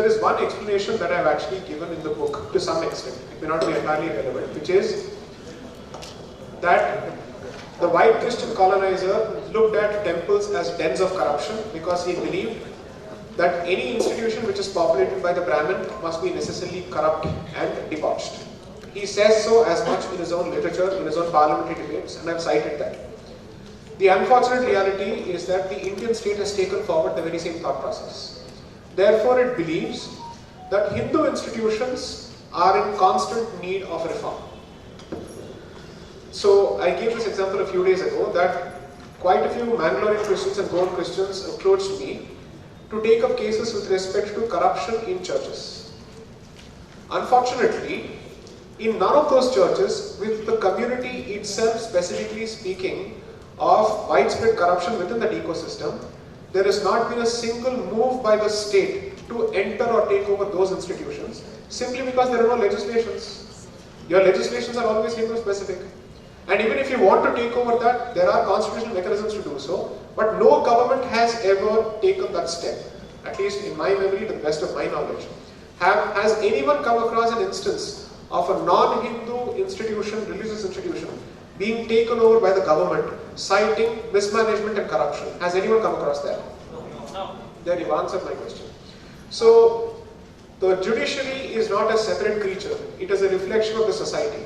is one explanation that I've actually given in the book to some extent. It may not be entirely relevant, which is that the white Christian colonizer looked at temples as dens of corruption because he believed that any institution which is populated by the Brahmin must be necessarily corrupt and debauched. He says so as much in his own literature, in his own parliamentary debates, and I've cited that. The unfortunate reality is that the Indian state has taken forward the very same thought process. Therefore, it believes that Hindu institutions are in constant need of reform. So, I gave this example a few days ago that quite a few Mangalorean Christians and Goan Christians approached me to take up cases with respect to corruption in churches. Unfortunately, in none of those churches, with the community itself specifically speaking of widespread corruption within that ecosystem, there has not been a single move by the state to enter or take over those institutions simply because there are no legislations. Your legislations are always Hindu specific. And even if you want to take over that, there are constitutional mechanisms to do so, but no government has ever taken that step, at least in my memory, to the best of my knowledge. Has anyone come across an instance of a non-Hindu institution, religious institution, being taken over by the government, citing mismanagement and corruption? Has anyone come across that? No. Then you've answered my question. So, the judiciary is not a separate creature, it is a reflection of the society.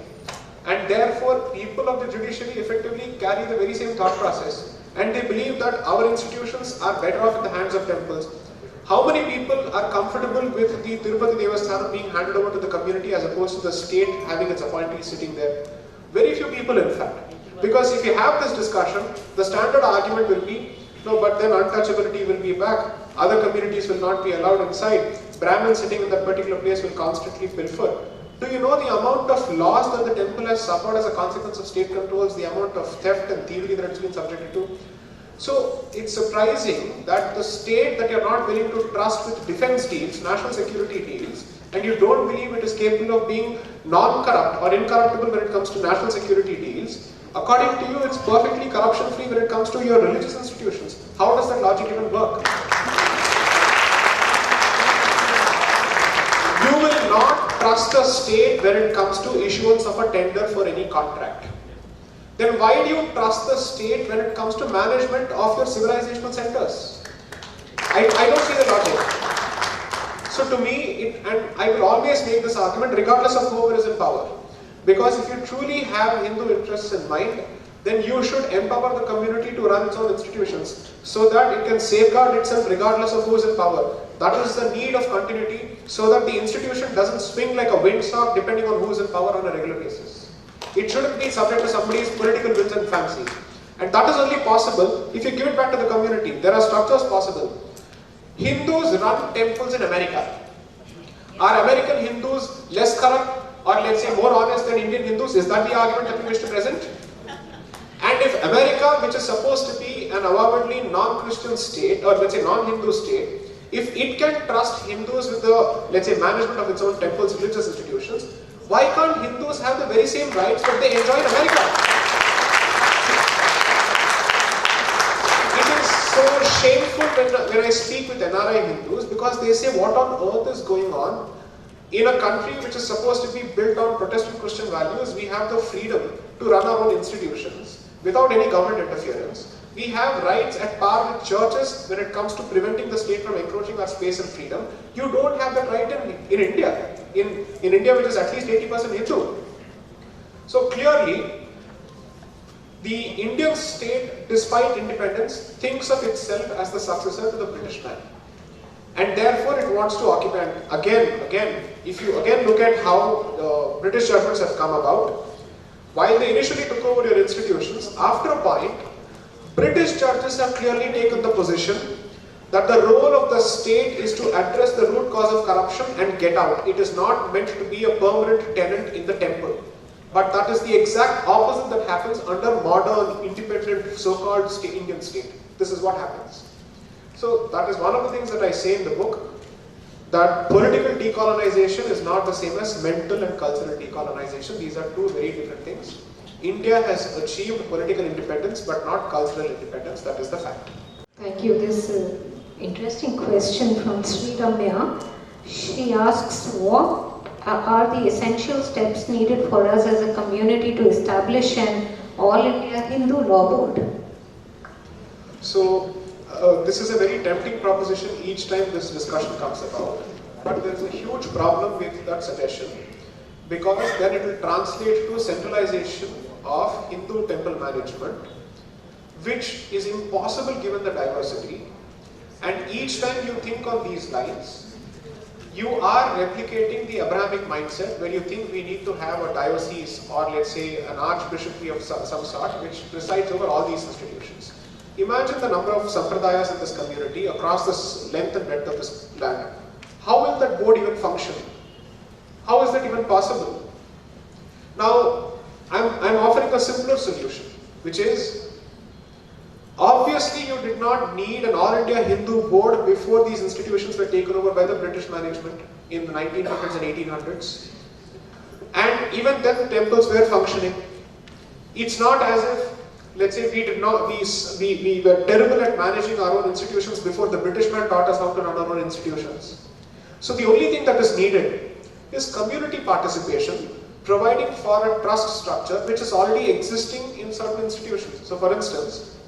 And therefore, people of the judiciary effectively carry the very same thought process. And they believe that our institutions are better off in the hands of temples. How many people are comfortable with the Tirupati Devasthanam being handed over to the community as opposed to the state having its appointees sitting there? Very few people, in fact. Because if you have this discussion, the standard argument will be, no, but then untouchability will be back. Other communities will not be allowed inside. Brahmins sitting in that particular place will constantly pilfer. Do you know the amount of loss that the temple has suffered as a consequence of state controls, the amount of theft and thievery that it's been subjected to? So, it's surprising that the state that you're not willing to trust with defense deals, national security deals, and you don't believe it is capable of being non-corrupt or incorruptible when it comes to national security deals, according to you, it's perfectly corruption-free when it comes to your religious institutions. How does that logic even work? You will not trust the state when it comes to issuance of a tender for any contract. Then why do you trust the state when it comes to management of your civilizational centers? I don't see the logic. So to me, and I will always make this argument regardless of whoever is in power. Because if you truly have Hindu interests in mind, then you should empower the community to run its own institutions so that it can safeguard itself regardless of who is in power. That is the need of continuity so that the institution doesn't swing like a windsock depending on who is in power on a regular basis. It shouldn't be subject to somebody's political whims and fancy. And that is only possible if you give it back to the community. There are structures possible. Hindus run temples in America. Are American Hindus less corrupt or let's say more honest than Indian Hindus? Is that the argument that you wish to present? And if America, which is supposed to be an avowedly non-Christian state or let's say non-Hindu state, if it can trust Hindus with the, let's say, management of its own temples, religious institutions, why can't Hindus have the very same rights that they enjoy in America? It is so shameful when I speak with NRI Hindus because they say, what on earth is going on? In a country which is supposed to be built on Protestant Christian values, we have the freedom to run our own institutions without any government interference. We have rights at par with churches when it comes to preventing the state from encroaching our space and freedom. You don't have that right in India. In India, which is at least 80% Hindu. So clearly, the Indian state, despite independence, thinks of itself as the successor to the British man. And therefore it wants to occupy, again, if you again look at how British judgments have come about, while they initially took over your institutions, after a point, British judges have clearly taken the position that the role of the state is to address the root cause of corruption and get out. It is not meant to be a permanent tenant in the temple. But that is the exact opposite that happens under modern, independent, so-called Indian state. This is what happens. So that is one of the things that I say in the book, that political decolonization is not the same as mental and cultural decolonization. These are two very different things. India has achieved political independence but not cultural independence. That is the fact. Thank you. This interesting question from Sri Ramya. She asks, what are the essential steps needed for us as a community to establish an All India Hindu Law Board? So, this is a very tempting proposition each time this discussion comes about. But there is a huge problem with that suggestion, because then it will translate to centralization of Hindu temple management, which is impossible given the diversity. And each time you think on these lines, you are replicating the Abrahamic mindset where you think we need to have a diocese or let's say an archbishopry of some sort which presides over all these institutions. Imagine the number of sampradayas in this community across this length and breadth of this land. How will that board even function? How is that even possible? Now, I'm offering a simpler solution, which is, obviously you did not need an All India Hindu board before these institutions were taken over by the British management in the 1900s and 1800s. And even then the temples were functioning. It's not as if, let's say we were terrible at managing our own institutions before the British man taught us how to run our own institutions. So the only thing that is needed is community participation, providing for a trust structure which is already existing in certain institutions. So for instance,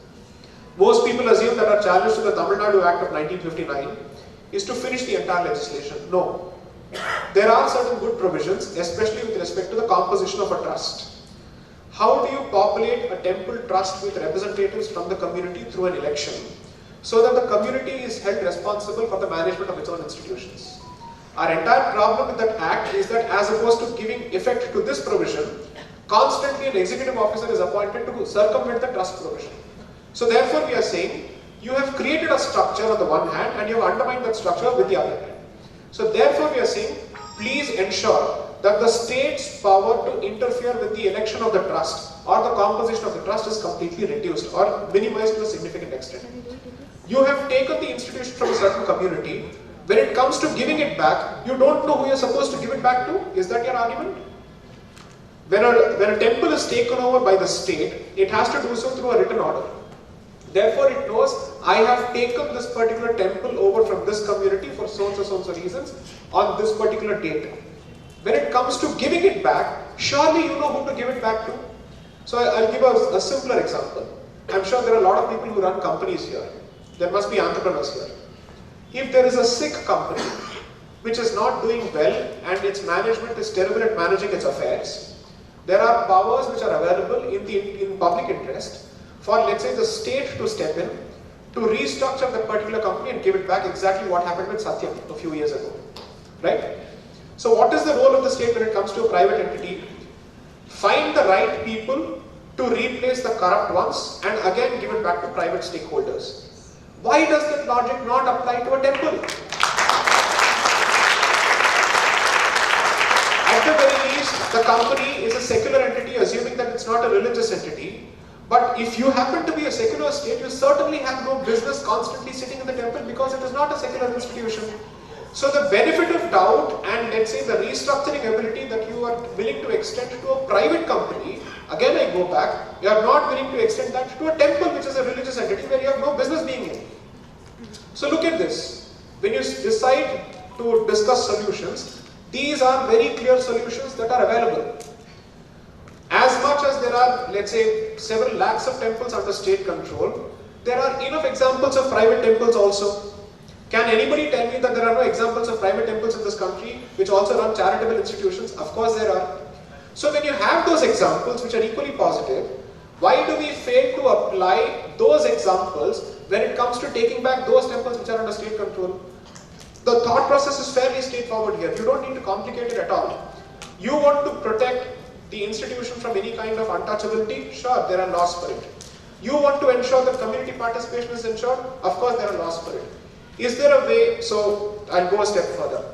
most people assume that our challenge to the Tamil Nadu Act of 1959 is to finish the entire legislation. No. There are certain good provisions, especially with respect to the composition of a trust. How do you populate a temple trust with representatives from the community through an election, so that the community is held responsible for the management of its own institutions? Our entire problem with that act is that as opposed to giving effect to this provision, constantly an executive officer is appointed to circumvent the trust provision. So therefore we are saying, you have created a structure on the one hand and you have undermined that structure with the other hand. So therefore we are saying, please ensure that the state's power to interfere with the election of the trust or the composition of the trust is completely reduced or minimized to a significant extent. You have taken the institution from a certain community. When it comes to giving it back, you don't know who you're supposed to give it back to. Is that your argument? When a temple is taken over by the state, it has to do so through a written order. Therefore, it knows, I have taken this particular temple over from this community for so and so reasons on this particular date. When it comes to giving it back, surely you know who to give it back to. So I'll give a simpler example. I'm sure there are a lot of people who run companies here. There must be entrepreneurs here. If there is a sick company which is not doing well and its management is terrible at managing its affairs, there are powers which are available in public interest for, let's say, the state to step in to restructure that particular company and give it back, exactly what happened with Satyam a few years ago, right? So what is the role of the state when it comes to a private entity? Find the right people to replace the corrupt ones and again give it back to private stakeholders. Why does that logic not apply to a temple? At the very least, the company is a secular entity, assuming that it's not a religious entity. But if you happen to be a secular state, you certainly have no business constantly sitting in the temple because it is not a secular institution. So the benefit of doubt and, let's say, the restructuring ability that you are willing to extend to a private company, again I go back, you are not willing to extend that to a temple which is a religious entity where you have no business being in. So look at this. When you decide to discuss solutions, these are very clear solutions that are available. As much as there are, let's say, several lakhs of temples under state control, there are enough examples of private temples also. Can anybody tell me that there are no examples of private temples in this country which also run charitable institutions? Of course there are. So when you have those examples which are equally positive, why do we fail to apply those examples when it comes to taking back those temples which are under state control? The thought process is fairly straightforward here. You don't need to complicate it at all. You want to protect the institution from any kind of untouchability? Sure, there are laws for it. You want to ensure that community participation is ensured? Of course there are laws for it. Is there a way? So I'll go a step further.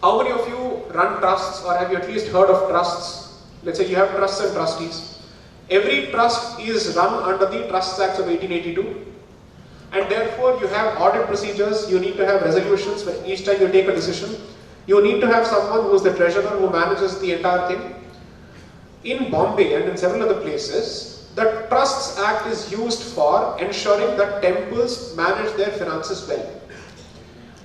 How many of you run trusts or have you at least heard of trusts? Let's say you have trusts and trustees. Every trust is run under the Trusts Acts of 1882. And therefore you have audit procedures, you need to have resolutions for each time you take a decision. You need to have someone who is the treasurer who manages the entire thing. In Bombay and in several other places, the Trusts Act is used for ensuring that temples manage their finances well.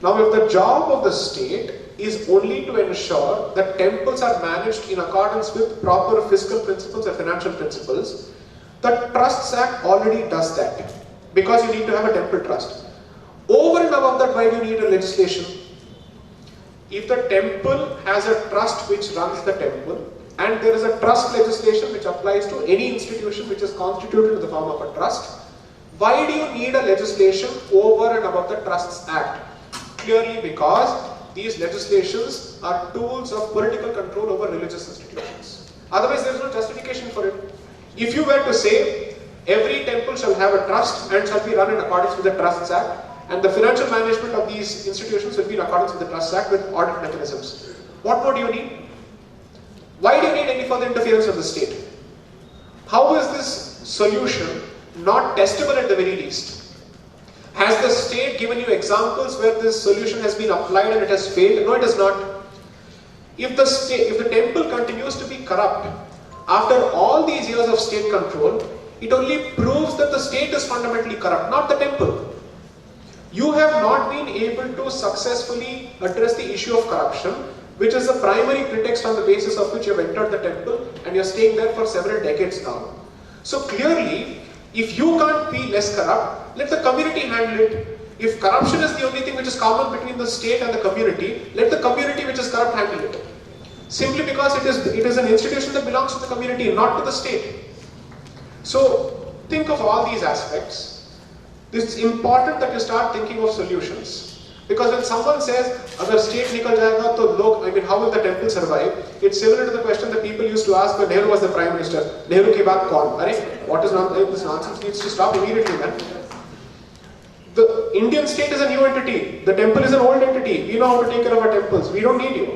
Now if the job of the state is only to ensure that temples are managed in accordance with proper fiscal principles and financial principles, the Trusts Act already does that, because you need to have a temple trust. Over and above that, why do you need a legislation? If the temple has a trust which runs the temple, and there is a trust legislation which applies to any institution which is constituted in the form of a trust, why do you need a legislation over and above the Trusts Act? Clearly because these legislations are tools of political control over religious institutions. Otherwise there is no justification for it. If you were to say every temple shall have a trust and shall be run in accordance with the Trusts Act, and the financial management of these institutions will be in accordance with the Trusts Act with audit mechanisms, what more do you need? Why do you need any further interference of the state? How is this solution not testable at the very least? Has the state given you examples where this solution has been applied and it has failed? No, it has not. If the temple continues to be corrupt after all these years of state control, it only proves that the state is fundamentally corrupt, not the temple. You have not been able to successfully address the issue of corruption, which is the primary pretext on the basis of which you have entered the temple and you are staying there for several decades now. So clearly, if you can't be less corrupt, let the community handle it. If corruption is the only thing which is common between the state and the community, let the community which is corrupt handle it. Simply because it is an institution that belongs to the community, not to the state. So think of all these aspects. It's important that you start thinking of solutions. Because when someone says, "Agar state nikal jayega, to log," I mean, how will the temple survive? It's similar to the question that people used to ask when Nehru was the Prime Minister. Nehru ki baat kaun? What is this nonsense needs to stop immediately, man. The Indian state is a new entity. The temple is an old entity. We know how to take care of our temples. We don't need you.